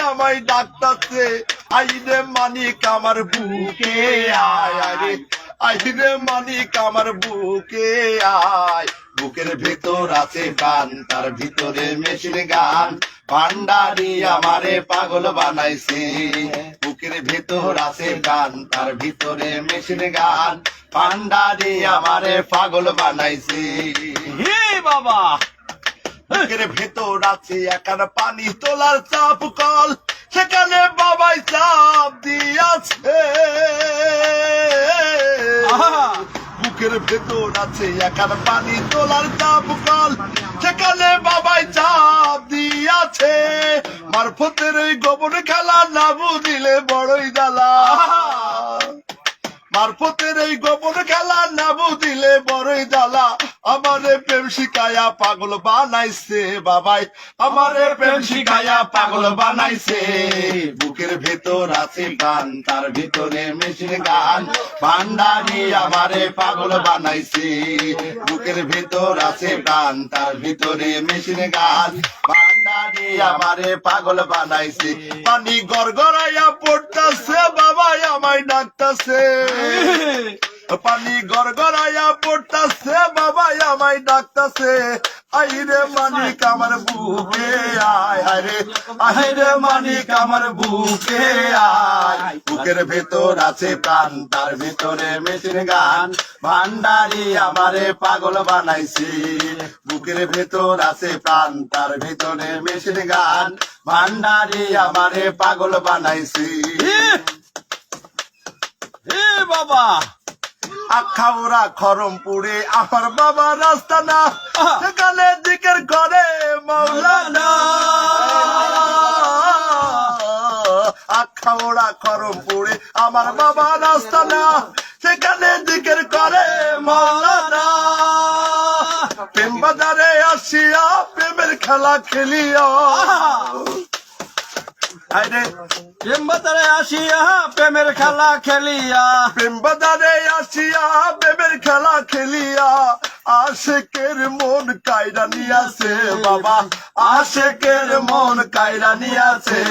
আমায় ডাকতাছে আইরে মানিক আমার বুকে আয় আরে আইরে মানিক আমার বুকে আয় বুকের ভেতর আছে গান তার ভিতরে মেশিন গান ভান্ডারি আমারে পাগল বানাইছে বুকের ভেতর আছে গান তার ভিতরে মেশিন গান ভান্ডারি আমারে পাগল বানাইছে হে বাবা বুকের ভেতর আছে একার পানি তোলার চাপ কল সেখানে বাবাই চাপ দিয়াছে বুকের ভেতর আছে একার পানি তোলার চাপ কল সেখানে বাবাই চাপ দিয়াছে মারফতের ওই গোবর খেলা না বুঝিলে বড়ই জ্বালা মারফতের এই গোপন খেলা না বুঝিলে বড়ই জ্বালা আমারে প্রেম শিখায়া পাগল বানাইছে বাবাই আমারে প্রেম শিখায়া পাগল বানাইছে বুকের ভেতর আছে গান তার ভিতরে মেশিন গান ভান্ডারি আমারে পাগল বানাইছে বুকের ভেতর আছে গান তার ভিতরে মেশিন গান ভান্ডারি আমারে পাগল বানাইছে পানি গড়গড়াইয়া পড়তাছে বাবাই আমায় ডাকতাছে পানি গড়গড়াইয়া পড়তাছে বাবাই আমায় ডাকতাছে আইরে মানিক আমার বুকে আয় আরে আইরে মানিক আমার বুকে আয় বুকের ভেতর আছে প্রাণ তার ভিতরে মেশিন গান ভান্ডারি আমারে পাগল বানাইছে বুকের ভেতর আছে প্রাণ তার ভিতরে মেশিন গান ভান্ডারি আমারে পাগল বানাইছে হে বাবা আখাউড়া খরমপুরে আমার বাবা রাস্তা না সেখানে দিকের ঘরে মৌলানা আখাউড়া খরমপুরে আমার বাবা রাস্তা না সেখানে দিকের ঘরে মৌলানা প্রেম বাজারে আসিয়া প্রেমের খেলা খেলিয়া প্রেম বাজারে আসিয়া প্রেমের খেলা খেলিয়া প্রেম বাজারে আসিয়া প্রেমের খেলা খেলিয়া আশেকের মন কায়রা নিয়াছে বাবা আশেকের মন কায়রা নিয়াছে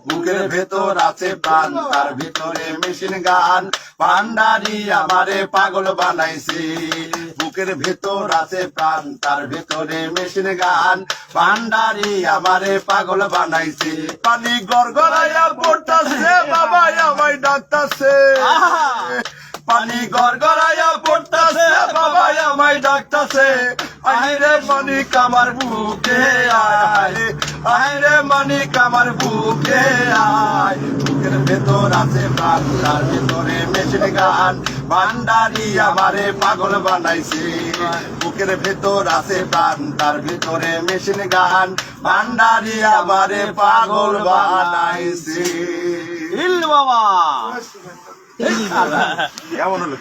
বুকের ভেতর আছে প্রাণ তার ভিতরে মেশিন গান ভান্ডারি আমারে পাগল বানাইছে বুকের ভেতর আছে প্রাণ তার ভিতরে মেশিন গান ভান্ডারি আমারে পাগল বানাইছে পানি গড়গড়াইয়া পড়তাছে বাবা আমায় ডাকতাছে পানি গড়গড়াইয়া পড়তাছে বাবা আমায় ডাকতাছে আইরে মানিক আমার বুকে আয় আইরে মানিক আমার বুকে আয় বুকের ভেতর আছে প্রাণ তার ভিতরে মেশিন গান ভান্ডারি আমারে পাগল বানাইছে বুকের ভেতর আছে প্রাণ তার ভিতরে মেশিন গান ভান্ডারি আমারে পাগল বানাইছে ইল বাবা কেমন হলো